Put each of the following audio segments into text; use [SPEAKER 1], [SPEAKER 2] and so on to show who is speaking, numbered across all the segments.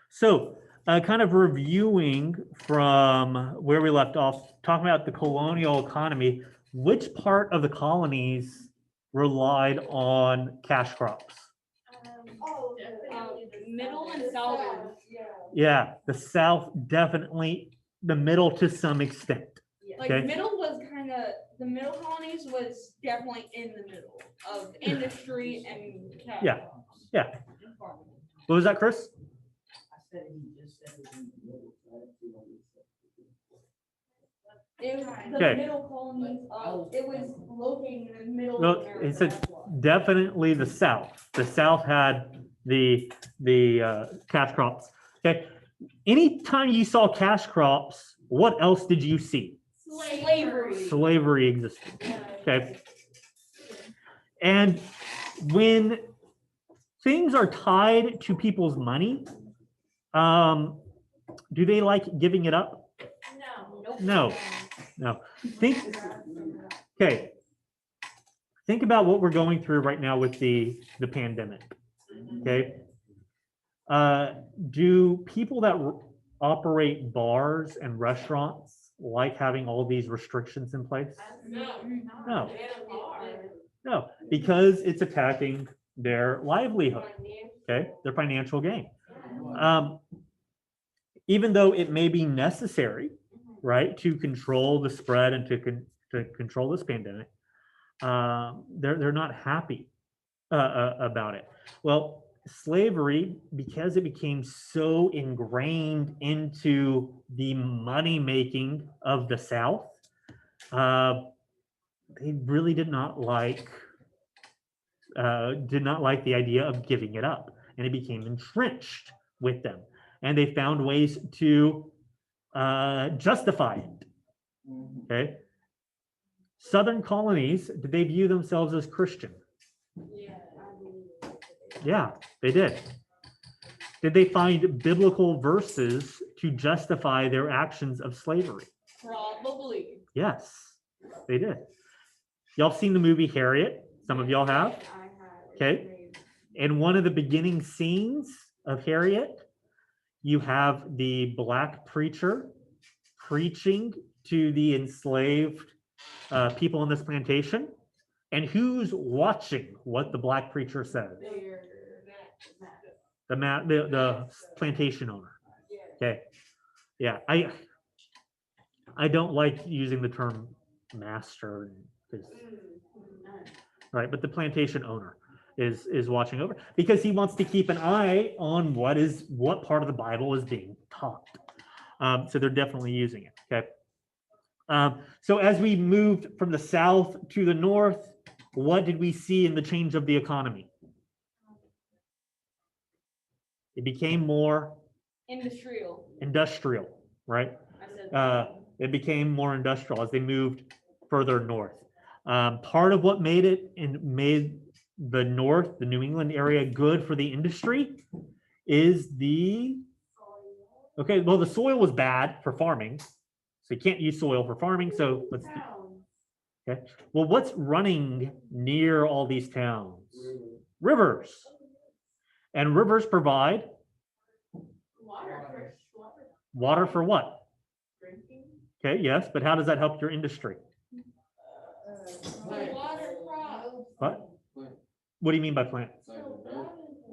[SPEAKER 1] So, kind of reviewing from where we left off, talking about the colonial economy, which part of the colonies relied on cash crops?
[SPEAKER 2] Middle and southern.
[SPEAKER 1] Yeah, the South definitely, the middle to some extent.
[SPEAKER 2] Like
[SPEAKER 1] Okay.
[SPEAKER 2] middle was kind of the middle colonies was definitely in the middle of industry and cash
[SPEAKER 1] Yeah.
[SPEAKER 2] crops
[SPEAKER 1] Yeah.
[SPEAKER 2] and farming.
[SPEAKER 1] What was that, Chris?
[SPEAKER 2] It was the
[SPEAKER 1] Okay.
[SPEAKER 2] middle colonies of it was located in the middle
[SPEAKER 1] Well,
[SPEAKER 2] of America.
[SPEAKER 1] it said
[SPEAKER 2] that's why.
[SPEAKER 1] definitely the South. The South had the cash crops. Okay. Anytime you saw cash crops, what else did you see?
[SPEAKER 2] Slavery.
[SPEAKER 1] Slavery existed. Okay. And when things are tied to people's money, do they like giving it up? No. No. Okay. Think about what we're going through right now with the pandemic. Okay. Do people that operate bars and restaurants like having all these restrictions in place? No. No, because it's attacking their livelihood, okay, their financial gain. Even though it may be necessary, right, to control the spread and to control this pandemic, they're not happy about it. Well, slavery, because it became so ingrained into the money making of the South, they really did not like the idea of giving it up, and it became entrenched with them, and they found ways to justify it. Okay. Southern colonies, did they view themselves as Christian? Yeah, they did. Did they find biblical verses to justify their actions of slavery?
[SPEAKER 2] Probably.
[SPEAKER 1] Yes, they did. Y'all seen the movie Harriet? Some of y'all have? Okay. In one of the beginning scenes of Harriet, you have the black preacher preaching to the enslaved people on this plantation. And who's watching what the black preacher says? The plantation owner. Okay. Yeah, I don't like using the term master, right? But the plantation owner is watching over because he wants to keep an eye on what part of the Bible is being taught. So they're definitely using it. Okay. So as we moved from the south to the north, what did we see in the change of the economy? It became more industrial, right? It became more industrial as they moved further north. Part of what made the north, the New England area, good for the industry is the soil was bad for farming, so you can't use soil for farming. So okay. Well, what's running near all these towns? Rivers. And rivers provide water for what?
[SPEAKER 2] Drinking.
[SPEAKER 1] Okay, yes, but how does that help your industry? What? What do you mean by plant?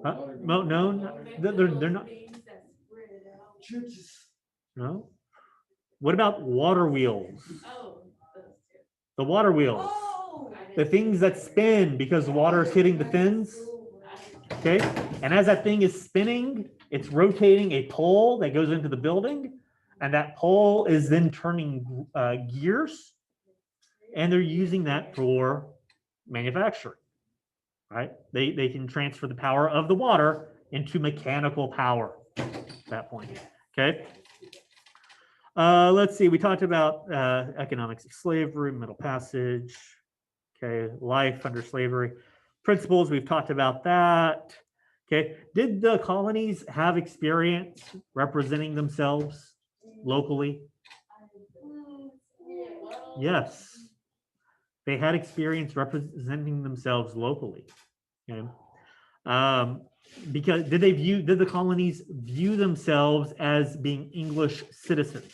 [SPEAKER 1] Huh? No, they're not. No. What about water wheels? The water wheels. The things that spin because water is hitting the fins. Okay. And as that thing is spinning, it's rotating a pole that goes into the building. And that pole is then turning gears. And they're using that for manufacturing. Right? They can transfer the power of the water into mechanical power at that point. Okay. Let's see. We talked about economics of slavery, Middle Passage. Okay, life under slavery. Principles, we've talked about that. Okay, did the colonies have experience representing themselves locally? Yes, they had experience representing themselves locally. Okay. Because did the colonies view themselves as being English citizens?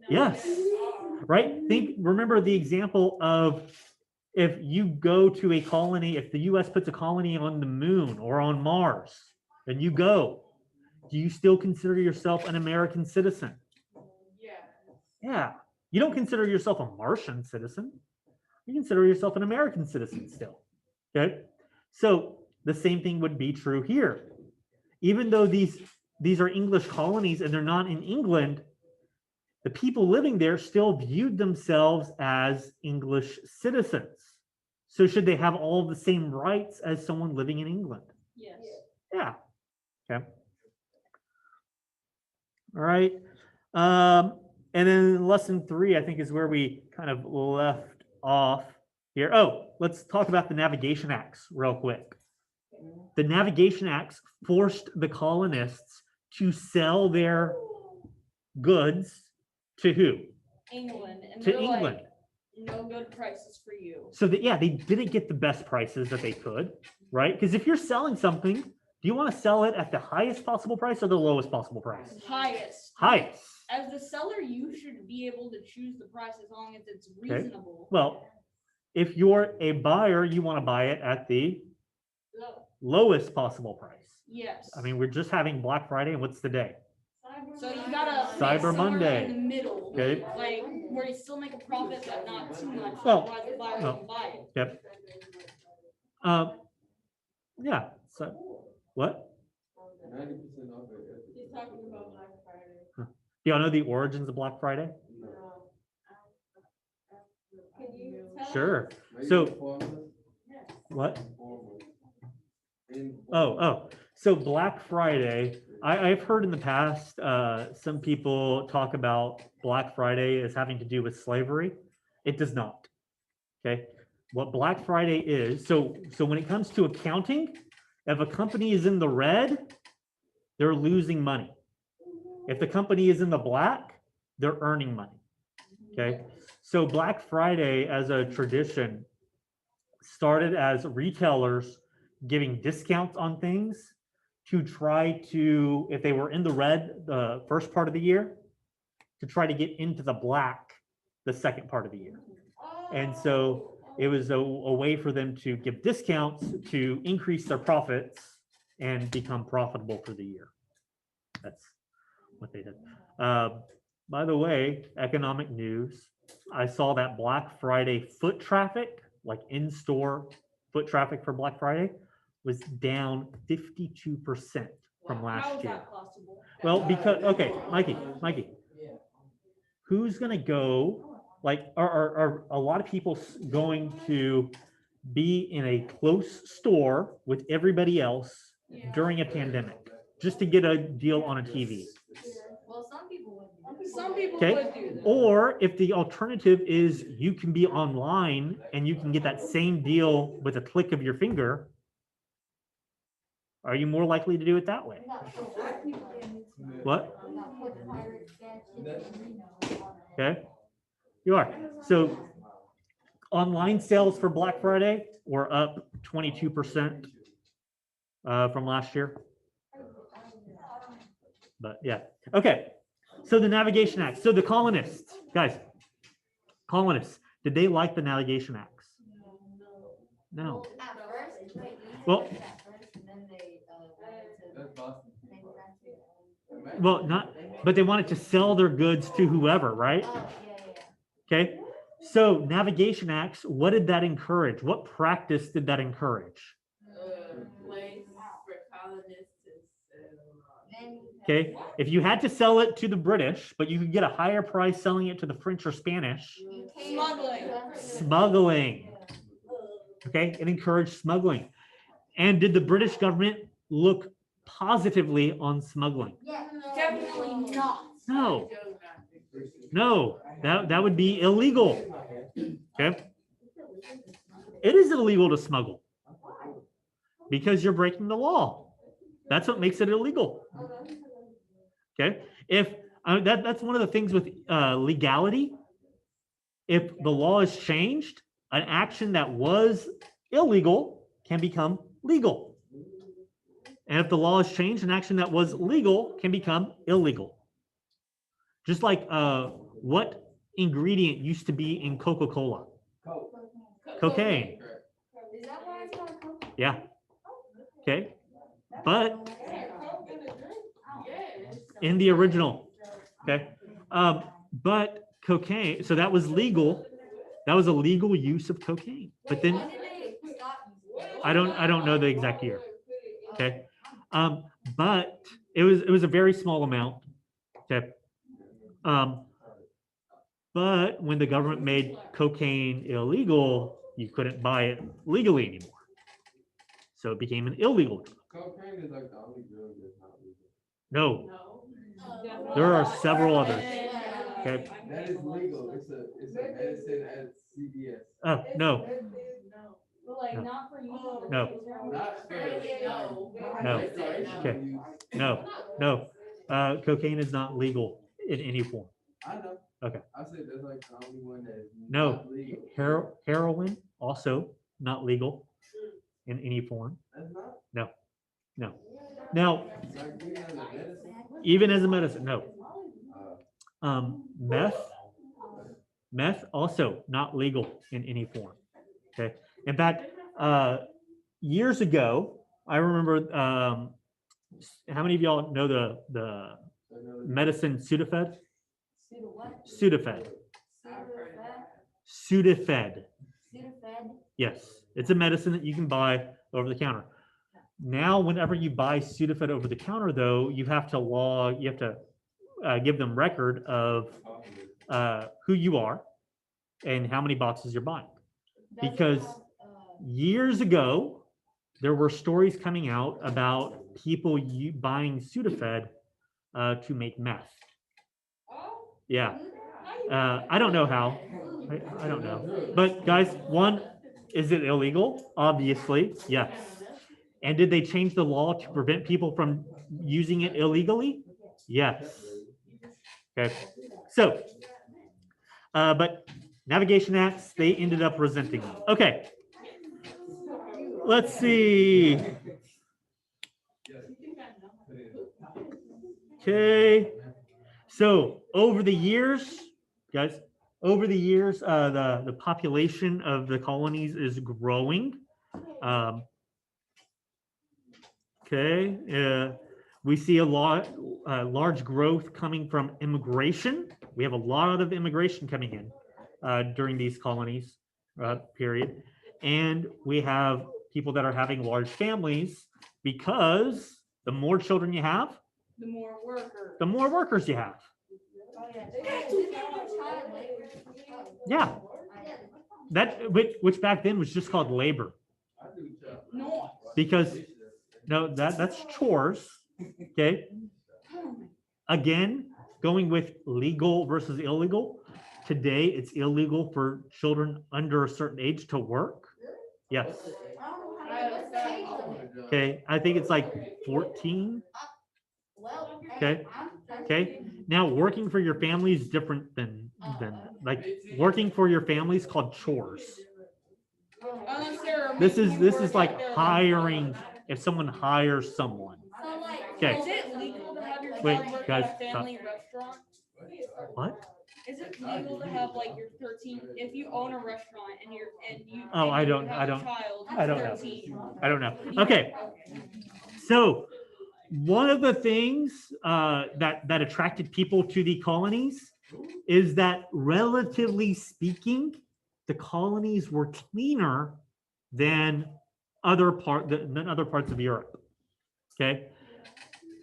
[SPEAKER 1] Yes. Right? Remember the example of if you go to a colony, if the US puts a colony on the moon or on Mars, and you go, do you still consider yourself an American citizen? Yeah. You don't consider yourself a Martian citizen. You consider yourself an American citizen still. Okay. So the same thing would be true here. Even though these are English colonies and they're not in England, the people living there still viewed themselves as English citizens. So should they have all the same rights as someone living in England?
[SPEAKER 2] Yes.
[SPEAKER 1] Yeah. Okay. All right. And then lesson 3, I think, is where we kind of left off here. Oh, let's talk about the Navigation Acts real quick. The Navigation Acts forced the colonists to sell their goods to who?
[SPEAKER 2] England. And
[SPEAKER 1] To
[SPEAKER 2] they're
[SPEAKER 1] England.
[SPEAKER 2] like, no good prices for you.
[SPEAKER 1] So that, yeah, they didn't get the best prices that they could, right? Because if you're selling something, do you want to sell it at the highest possible price or the lowest possible price?
[SPEAKER 2] Highest.
[SPEAKER 1] Highest.
[SPEAKER 2] As the seller, you should be able to choose the price as long as it's reasonable.
[SPEAKER 1] Well, if you're a buyer, you want to buy it at the lowest possible price.
[SPEAKER 2] Yes.
[SPEAKER 1] I mean, we're just having Black Friday, and what's the day?
[SPEAKER 2] So you gotta
[SPEAKER 1] Cyber
[SPEAKER 2] make somewhere
[SPEAKER 1] Monday.
[SPEAKER 2] in the middle,
[SPEAKER 1] Okay.
[SPEAKER 2] like where you still make a profit but not too much.
[SPEAKER 1] Well,
[SPEAKER 2] Otherwise the buyer
[SPEAKER 1] no.
[SPEAKER 2] won't buy it.
[SPEAKER 1] Yep. Yeah. So, what?
[SPEAKER 3] 90% off it.
[SPEAKER 2] He's talking about Black Friday.
[SPEAKER 1] Do y'all know the origins of Black Friday?
[SPEAKER 2] Can you tell
[SPEAKER 1] Sure.
[SPEAKER 3] Are you
[SPEAKER 1] So-
[SPEAKER 3] informed?
[SPEAKER 1] What?
[SPEAKER 3] Informed.
[SPEAKER 1] Oh. So Black Friday, I've heard in the past, some people talk about Black Friday as having to do with slavery. It does not. Okay. What Black Friday is, so when it comes to accounting, if a company is in the red, they're losing money. If the company is in the black, they're earning money. Okay. So Black Friday as a tradition started as retailers giving discounts on things to try to, if they were in the red the first part of the year, to try to get into the black the second part of the year. And so it was a way for them to give discounts to increase their profits and become profitable for the year. That's what they did. By the way, economic news, I saw that Black Friday foot traffic, like in-store foot traffic for Black Friday, was down 52% from
[SPEAKER 2] How
[SPEAKER 1] last
[SPEAKER 2] is
[SPEAKER 1] year.
[SPEAKER 2] that possible?
[SPEAKER 1] Well, because, okay, Mikey, who's gonna go, like, are a lot of people going to be in a close store with everybody else during a pandemic, just to get a deal on a TV?
[SPEAKER 4] Well, some people would.
[SPEAKER 2] Some people
[SPEAKER 1] Okay.
[SPEAKER 2] would do that.
[SPEAKER 1] Or if the alternative is you can be online and you can get that same deal with a click of your finger, are you more likely to do it that way? What? Okay, you are. So online sales for Black Friday were up 22% from last year. But yeah, okay. So the Navigation Acts. So the colonists, guys, did they like the Navigation Acts? No.
[SPEAKER 4] At first, wait, you
[SPEAKER 1] Well-
[SPEAKER 4] said at first, and then they,
[SPEAKER 3] That's Boston.
[SPEAKER 1] Well, not, but they wanted to sell their goods to whoever, right?
[SPEAKER 4] oh, yeah.
[SPEAKER 1] Okay. So Navigation Acts, what did that encourage? What practice did that encourage?
[SPEAKER 5] Place for colonists to
[SPEAKER 4] Then.
[SPEAKER 1] Okay. If you had to sell it to the British, but you could get a higher price selling it to the French or Spanish,
[SPEAKER 4] You can't-
[SPEAKER 2] Smuggling.
[SPEAKER 1] smuggling. Okay. It encouraged smuggling. And did the British government look positively on smuggling?
[SPEAKER 4] Yeah.
[SPEAKER 2] Definitely not.
[SPEAKER 1] No. No, that would be illegal. Okay. It is illegal to smuggle because you're breaking the law. That's what makes it illegal. Okay. If that's one of the things with legality. If the law is changed, an action that was illegal can become legal. And if the law is changed, an action that was legal can become illegal. Just like what ingredient used to be in Coca-Cola?
[SPEAKER 3] Coke.
[SPEAKER 1] Cocaine.
[SPEAKER 4] Is that why it's called Coke?
[SPEAKER 1] Yeah. Okay. But in the original, okay. But cocaine, so that was legal. That was a legal use of cocaine. But then
[SPEAKER 4] When did they stop using it?
[SPEAKER 1] I don't know the exact year. Okay. But it was a very small amount. Okay. But when the government made cocaine illegal, you couldn't buy it legally anymore. So it became an illegal drug.
[SPEAKER 3] Cocaine is like the only drug that's not legal.
[SPEAKER 1] No,
[SPEAKER 5] No.
[SPEAKER 1] there are several others. Okay.
[SPEAKER 3] That is legal. It's a medicine at CVS.
[SPEAKER 1] Oh, no,
[SPEAKER 2] But like
[SPEAKER 1] No.
[SPEAKER 2] not for you.
[SPEAKER 1] No.
[SPEAKER 3] Not for
[SPEAKER 1] No.
[SPEAKER 3] recreational
[SPEAKER 1] Okay.
[SPEAKER 3] use.
[SPEAKER 1] no. Cocaine is not legal in any form.
[SPEAKER 3] I know.
[SPEAKER 1] Okay.
[SPEAKER 3] I said that's like the only one that is
[SPEAKER 1] No.
[SPEAKER 3] not legal.
[SPEAKER 1] Heroin also not legal in any form.
[SPEAKER 3] That's not.
[SPEAKER 1] No. Now,
[SPEAKER 3] Like being as a medicine.
[SPEAKER 1] even as a medicine, no.
[SPEAKER 3] Uh,
[SPEAKER 1] Meth also not legal in any form. Okay. In fact, years ago, I remember, how many of y'all know the medicine Sudafed? Sudafed. Sudafed. Yes, it's a medicine that you can buy over the counter. Now, whenever you buy Sudafed over the counter, though, you have to give them record of who you are and how many boxes you're buying. Because years ago, there were stories coming out about people buying Sudafed to make meth. Yeah. I don't know how. I don't know. But guys, one, is it illegal? Obviously, yes. And did they change the law to prevent people from using it illegally? Yes. Okay. So, but navigation acts, they ended up resenting them. Okay. Let's see. Okay. So over the years, guys, the population of the colonies is growing. Okay. We see a large growth coming from immigration. We have a lot of immigration coming in during these colonies period. And we have people that are having large families because the more children you have,
[SPEAKER 2] The more workers.
[SPEAKER 1] the more workers you have. Yeah. That which back then was just called labor,
[SPEAKER 3] I do child.
[SPEAKER 2] No.
[SPEAKER 1] because no, that's chores. Okay. Again, going with legal versus illegal. Today, it's illegal for children under a certain age to work. Yes. Okay. I think it's like 14. Okay. Okay. Now, working for your family is different than like working for your family is called chores.
[SPEAKER 2] Unless they're
[SPEAKER 1] This
[SPEAKER 2] making you
[SPEAKER 1] is
[SPEAKER 2] work
[SPEAKER 1] like
[SPEAKER 2] their-
[SPEAKER 1] hiring. If someone hires someone. Okay.
[SPEAKER 2] Is it legal to have your
[SPEAKER 1] Wait,
[SPEAKER 2] child work
[SPEAKER 1] guys,
[SPEAKER 2] at a family restaurant?
[SPEAKER 1] What?
[SPEAKER 2] Is it legal to have like your 13, if you own a restaurant and you
[SPEAKER 1] Oh,
[SPEAKER 2] and
[SPEAKER 1] I
[SPEAKER 2] you
[SPEAKER 1] don't-
[SPEAKER 2] have
[SPEAKER 1] I
[SPEAKER 2] a
[SPEAKER 1] don't-
[SPEAKER 2] child
[SPEAKER 1] I don't know.
[SPEAKER 2] 13,
[SPEAKER 1] I don't know. Okay. So one of the things that attracted people to the colonies is that, relatively speaking, the colonies were cleaner than other parts of Europe. Okay.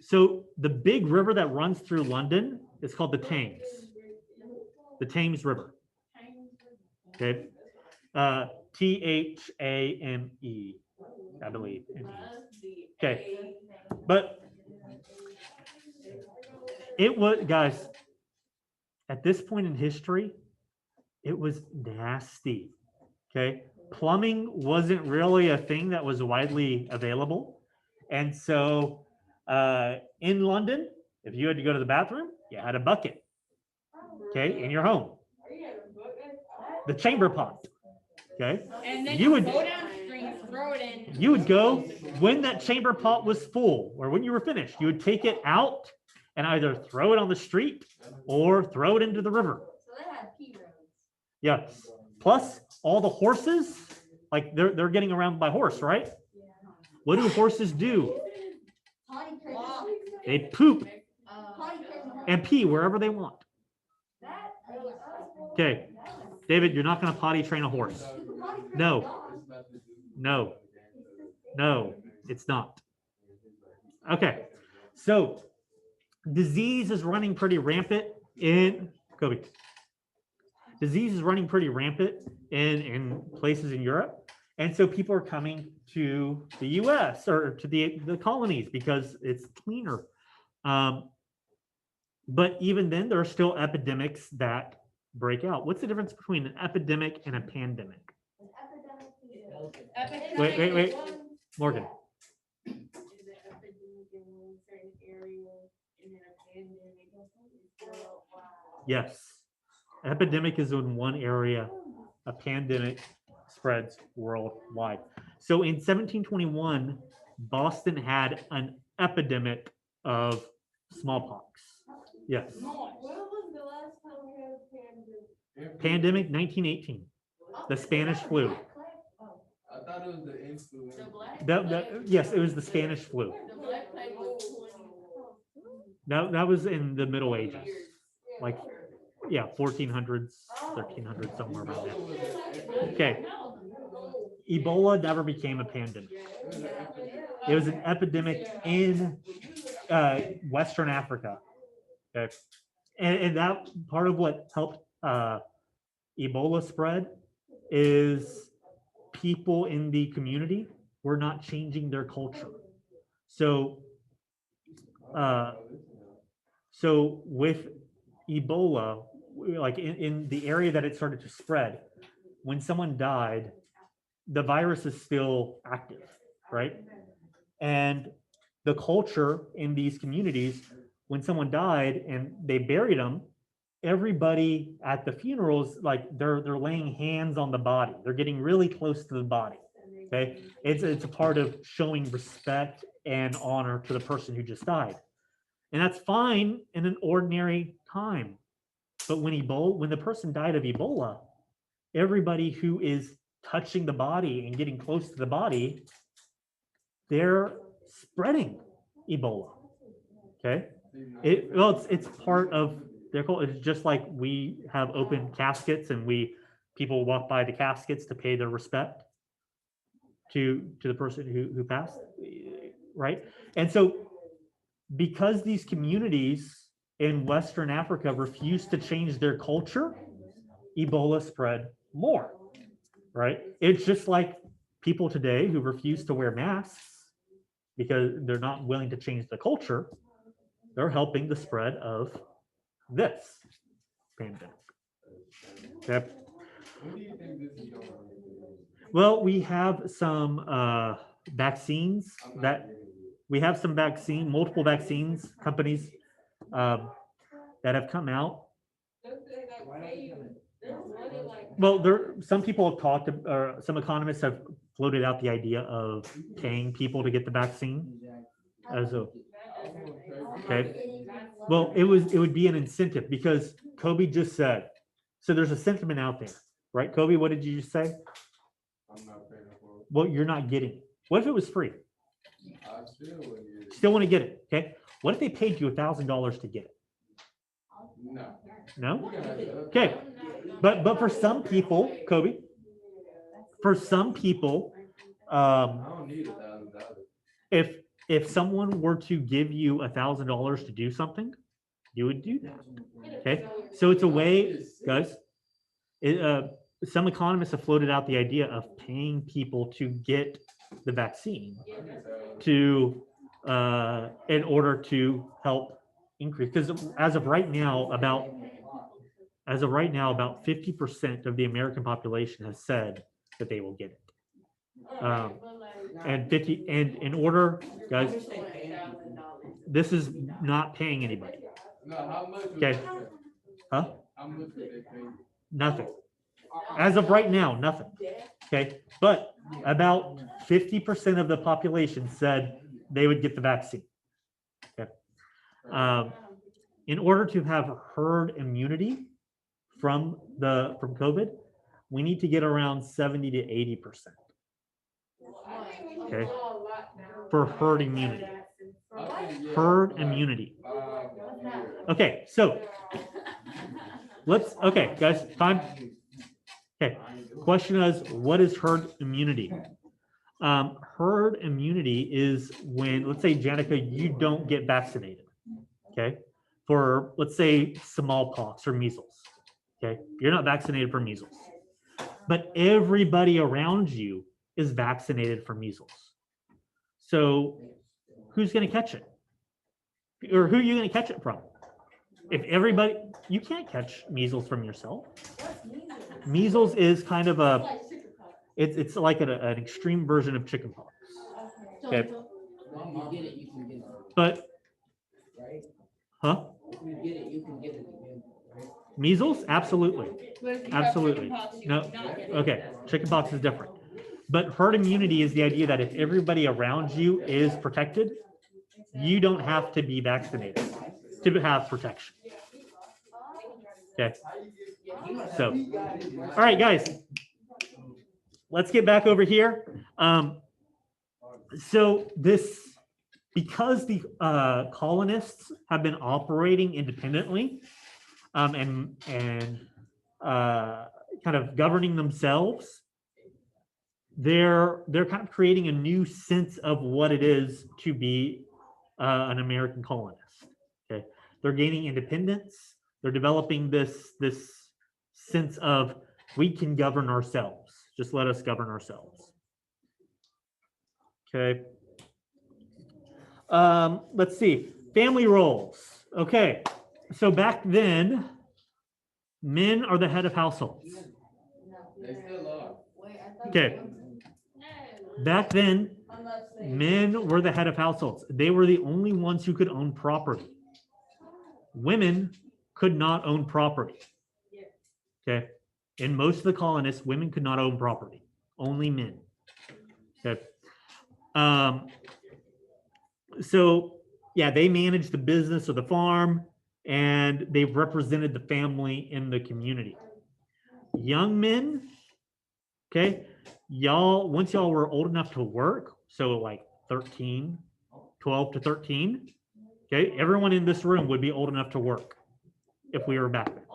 [SPEAKER 1] So the big river that runs through London is called the Thames. The Thames River. Okay. Thame, I believe. Okay. But it was, guys, at this point in history, it was nasty. Okay. Plumbing wasn't really a thing that was widely available. And so in London, if you had to go to the bathroom, you had a bucket. Okay. In your home. The chamber pot. Okay.
[SPEAKER 2] And then
[SPEAKER 1] You
[SPEAKER 2] you
[SPEAKER 1] would-
[SPEAKER 2] go downstream throw it in.
[SPEAKER 1] You would go when that chamber pot was full or when you were finished, you would take it out and either throw it on the street or throw it into the river.
[SPEAKER 4] So they had pea roads.
[SPEAKER 1] Yes. Plus all the horses, like they're getting around by horse, right? What do horses do?
[SPEAKER 4] Potty crazy.
[SPEAKER 1] They poop
[SPEAKER 4] Potty crazy.
[SPEAKER 1] and pee wherever they want.
[SPEAKER 4] That.
[SPEAKER 1] Okay, David, you're not going to potty train a horse. No. No, no, it's not. Okay, so disease is running pretty rampant in Kobe. Disease is running pretty rampant in places in Europe. And so people are coming to the US or to the colonies because it's cleaner. But even then, there are still epidemics that break out. What's the difference between an epidemic and a pandemic? Wait, Morgan.
[SPEAKER 5] Is it epidemic in one certain area and then a pandemic worldwide?
[SPEAKER 1] Yes. Epidemic is in one area, a pandemic spreads worldwide. So in 1721, Boston had an epidemic of smallpox. Yes.
[SPEAKER 5] When was the last time we had a pandemic?
[SPEAKER 1] Pandemic 1918, the Spanish flu.
[SPEAKER 3] I thought it was the influenza.
[SPEAKER 5] The black.
[SPEAKER 1] Yes, it was the Spanish flu.
[SPEAKER 5] The black plague was 20.
[SPEAKER 1] That was in the Middle Ages, like, yeah, 1400s, 1300s, somewhere around there. Okay. Ebola never became a pandemic. It was an epidemic in Western Africa. Okay. And that part of what helped Ebola spread is people in the community were not changing their culture. So, so with Ebola, like in the area that it started to spread, when someone died, the virus is still active, right? And the culture in these communities, when someone died and they buried them, everybody at the funerals, like they're laying hands on the body. They're getting really close to the body. Okay, it's a part of showing respect and honor to the person who just died, and that's fine in an ordinary time. But when the person died of Ebola, everybody who is touching the body and getting close to the body, they're spreading Ebola. Okay, it's part of their culture. It's just like we have open caskets and people walk by the caskets to pay their respect to the person who passed, right? And so because these communities in Western Africa refused to change their culture, Ebola spread more, right? It's just like people today who refuse to wear masks because they're not willing to change the culture. They're helping the spread of this pandemic. Okay.
[SPEAKER 3] When do you think this is going to?
[SPEAKER 1] Well, we have some vaccines multiple vaccines companies that have come out. Well, some people have talked, or some economists have floated out the idea of paying people to get the vaccine. Okay. Well, it would be an incentive because Kobe just said, so there's a sentiment out there, right? Kobe, what did you just say?
[SPEAKER 3] I'm not paying for it.
[SPEAKER 1] Well, you're not getting it. What if it was free?
[SPEAKER 3] I still wouldn't get it.
[SPEAKER 1] Still want to get it, okay? What if they paid you $1,000 to get it?
[SPEAKER 3] No.
[SPEAKER 1] No?
[SPEAKER 3] You gotta-
[SPEAKER 1] Okay, but for some people, Kobe, for some people,
[SPEAKER 3] I don't need $1,000.
[SPEAKER 1] if someone were to give you $1,000 to do something, you would do that. Okay, so it's a way, guys. Some economists have floated out the idea of paying people to get the vaccine in order to help increase. Because as of right now, about 50% of the American population has said that they will get it. And in order, guys, this is not paying anybody.
[SPEAKER 3] No, how much would
[SPEAKER 1] Okay.
[SPEAKER 3] they pay?
[SPEAKER 1] Huh?
[SPEAKER 3] How much would they pay?
[SPEAKER 1] Nothing. As of right now, nothing. Okay, but about 50% of the population said they would get the vaccine. Okay. In order to have herd immunity from COVID, we need to get around 70 to 80%. Okay. For herd immunity. Herd immunity. Okay, so okay, guys, time. Okay, question is, what is herd immunity? Herd immunity is when, let's say, Janica, you don't get vaccinated, okay, for, let's say, smallpox or measles, okay? You're not vaccinated for measles, but everybody around you is vaccinated for measles. So who's going to catch it? Or who are you going to catch it from? If everybody, you can't catch measles from yourself. Measles is kind of a, it's like an extreme version of chickenpox. Okay.
[SPEAKER 6] You get it, you can get it,
[SPEAKER 1] But,
[SPEAKER 6] right?
[SPEAKER 1] huh?
[SPEAKER 6] If you get it, you can get it again, right?
[SPEAKER 1] Measles? Absolutely.
[SPEAKER 2] But if you have
[SPEAKER 1] Absolutely.
[SPEAKER 2] chickenpox, you
[SPEAKER 1] No,
[SPEAKER 2] would not get it.
[SPEAKER 1] okay. Chickenpox is different. But herd immunity is the idea that if everybody around you is protected, you don't have to be vaccinated to have protection. Okay. So, all right, guys, let's get back over here. So this, because the colonists have been operating independently and kind of governing themselves, they're kind of creating a new sense of what it is to be an American colonist. Okay, they're gaining independence. They're developing this sense of we can govern ourselves. Just let us govern ourselves. Okay. Let's see. Family roles. Okay. So back then, men are the head of households.
[SPEAKER 3] They still are.
[SPEAKER 1] Okay. Back then, men were the head of households. They were the only ones who could own property. Women could not own property. Okay. In most of the colonists, women could not own property. Only men. Okay. So yeah, they managed the business of the farm and they represented the family in the community. Young men, okay, once y'all were old enough to work, so like 13, 12 to 13, okay, everyone in this room would be old enough to work if we were back then.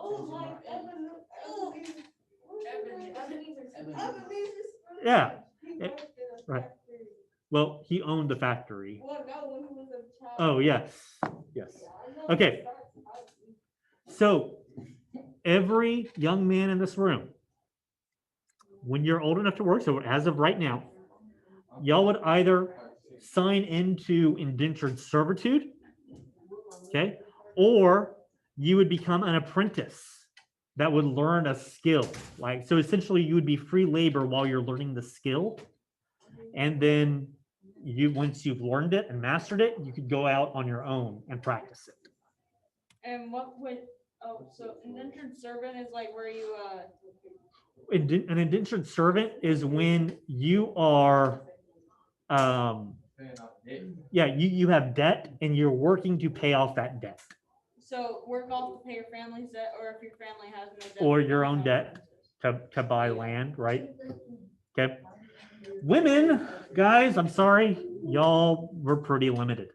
[SPEAKER 1] Yeah, right. Well, he owned the factory. Oh, yes, yes. Okay. So every young man in this room, when you're old enough to work, so as of right now, y'all would either sign into indentured servitude, okay, or you would become an apprentice that would learn a skill. Like, so essentially you would be free labor while you're learning the skill. And then once you've learned it and mastered it, you could go out on your own and practice it.
[SPEAKER 2] And what would, so indentured servant is like where you,
[SPEAKER 1] An indentured servant is when you are, yeah, you have debt and you're working to pay off that debt.
[SPEAKER 2] so work off to pay your family's debt, or if your family has no debt.
[SPEAKER 1] Or your own debt to buy land, right? Okay. Women, guys, I'm sorry, y'all were pretty limited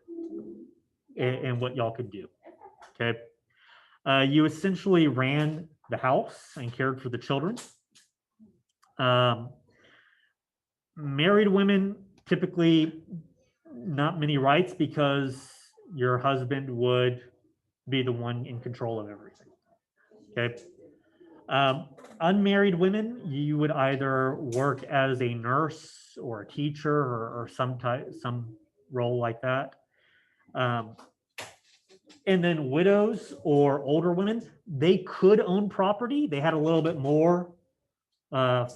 [SPEAKER 1] in what y'all could do. Okay. You essentially ran the house and cared for the children. Married women, typically not many rights because your husband would be the one in control of everything. Okay. Unmarried women, you would either work as a nurse or a teacher or some role like that. And then widows or older women, they could own property. They had a little bit more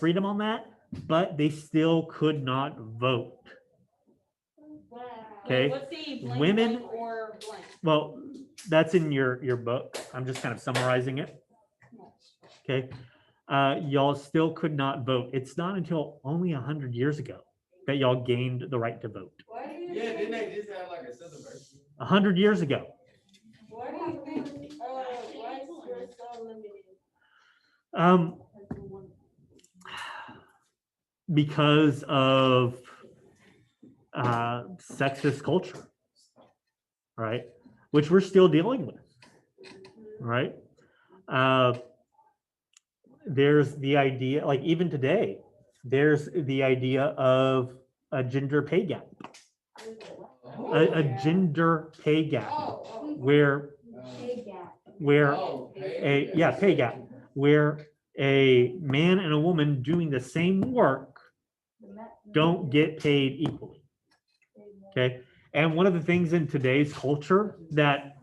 [SPEAKER 1] freedom on that, but they still could not vote. Okay.
[SPEAKER 2] What's the blank,
[SPEAKER 1] Women,
[SPEAKER 2] blank, or blank?
[SPEAKER 1] well, that's in your book. I'm just kind of summarizing it. Okay. y'all still could not vote. It's not until only 100 years ago that y'all gained the right to vote.
[SPEAKER 3] Yeah, didn't they just have like a celebration?
[SPEAKER 1] 100 years ago.
[SPEAKER 5] Why do you think, why is yours so limited?
[SPEAKER 1] Because of sexist culture, right? Which we're still dealing with, right? There's the idea, like even today, there's the idea of a gender pay gap, a gender pay gap, where pay gap, where a man and a woman doing the same work don't get paid equally. Okay, and one of the things in today's culture that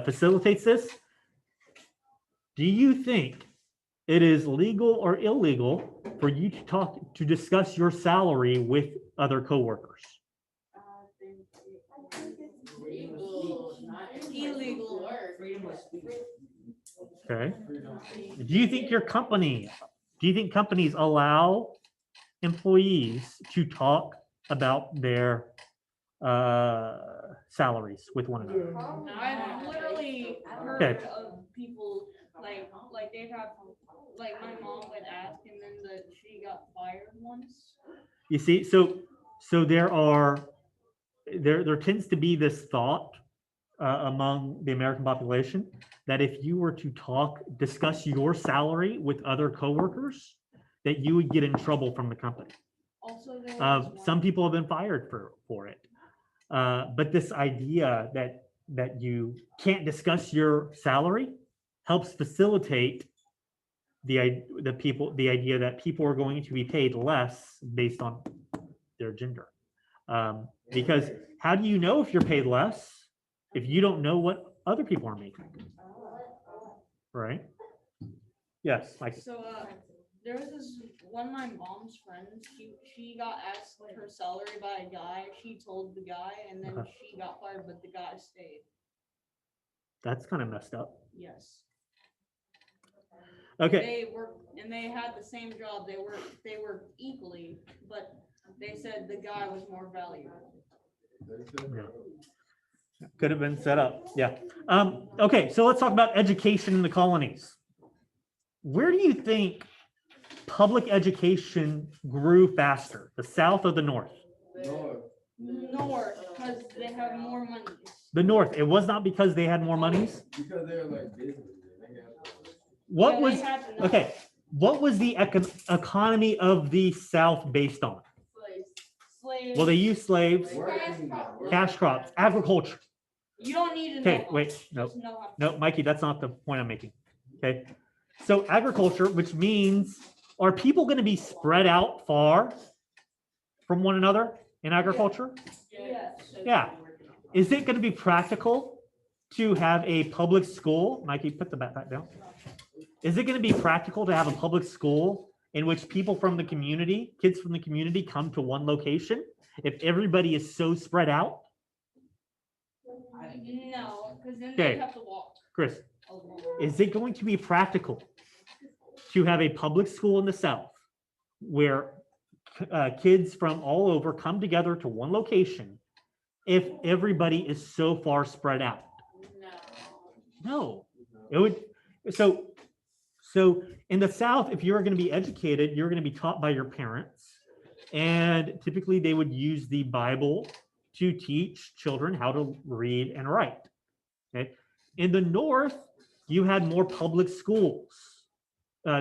[SPEAKER 1] facilitates this, do you think it is legal or illegal for you to discuss your salary with other coworkers?
[SPEAKER 2] Illegal.
[SPEAKER 6] Freedom of speech.
[SPEAKER 1] Okay. Do you think companies allow employees to talk about their salaries with one another?
[SPEAKER 2] I've literally heard
[SPEAKER 1] Okay.
[SPEAKER 2] of people like they'd have, like my mom would ask and then she got fired once.
[SPEAKER 1] You see, so there tends to be this thought among the American population that if you were to discuss your salary with other coworkers, that you would get in trouble from the company.
[SPEAKER 2] Also, there was
[SPEAKER 1] Some people have been fired for it. But this idea that you can't discuss your salary helps facilitate the idea that people are going to be paid less based on their gender. Because how do you know if you're paid less if you don't know what other people are making? Right? Yes, Mike.
[SPEAKER 2] So there was this one of my mom's friends. She got asked her salary by a guy. She told the guy, and then she got fired, but the guy stayed.
[SPEAKER 1] That's kind of messed up.
[SPEAKER 2] Yes.
[SPEAKER 1] Okay.
[SPEAKER 2] They worked and they had the same job. They worked equally, but they said the guy was more valuable.
[SPEAKER 1] Could have been set up. Yeah. Okay, so let's talk about education in the colonies. Where do you think public education grew faster, the South or the North?
[SPEAKER 2] North, because they have more money.
[SPEAKER 1] The North. It was not because they had more monies.
[SPEAKER 3] Because they're like business.
[SPEAKER 1] What
[SPEAKER 2] Yeah,
[SPEAKER 1] was
[SPEAKER 2] they had enough.
[SPEAKER 1] okay? What was the economy of the South based on?
[SPEAKER 2] Slaves.
[SPEAKER 1] Well, they used slaves, cash crops, agriculture.
[SPEAKER 2] You don't need to know.
[SPEAKER 1] Okay,
[SPEAKER 2] much,
[SPEAKER 1] wait, no,
[SPEAKER 2] just know how-
[SPEAKER 1] no, Mikey, that's not the point I'm making. Okay, so agriculture, which means, are people going to be spread out far from one another in agriculture?
[SPEAKER 2] Yes.
[SPEAKER 1] Yeah. Is it going to be practical to have a public school? Mikey, put the backpack down. Is it going to be practical to have a public school in which people from the community, kids from the community, come to one location if everybody is so spread out?
[SPEAKER 2] No, because then
[SPEAKER 1] Okay.
[SPEAKER 2] they have to walk.
[SPEAKER 1] Chris,
[SPEAKER 2] a long
[SPEAKER 1] is it going to be practical to have a public school in the South where kids from all over come together to one location if everybody is so far spread out? No, it would. So in the South, if you're going to be educated, you're going to be taught by your parents, and typically they would use the Bible to teach children how to read and write. Okay. In the North, you had more public schools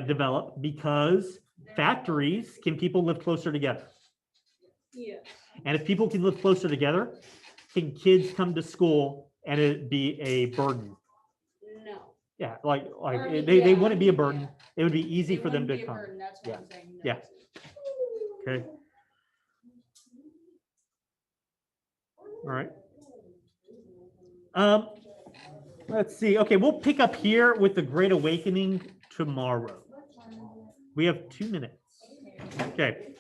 [SPEAKER 1] develop because factories can people live closer together.
[SPEAKER 2] Yeah.
[SPEAKER 1] And if people can live closer together, can kids come to school and it be a burden?
[SPEAKER 2] No.
[SPEAKER 1] Yeah, like
[SPEAKER 2] Or,
[SPEAKER 1] they
[SPEAKER 2] yeah,
[SPEAKER 1] wouldn't be a burden.
[SPEAKER 2] yeah.
[SPEAKER 1] It would be easy
[SPEAKER 2] It
[SPEAKER 1] for them
[SPEAKER 2] wouldn't
[SPEAKER 1] to
[SPEAKER 2] be a
[SPEAKER 1] come.
[SPEAKER 2] burden, that's what
[SPEAKER 1] Yeah.
[SPEAKER 2] I'm saying. No.
[SPEAKER 1] Yeah. Okay. All right. Let's see. Okay, we'll pick up here with the Great Awakening tomorrow. We have 2 minutes. Okay.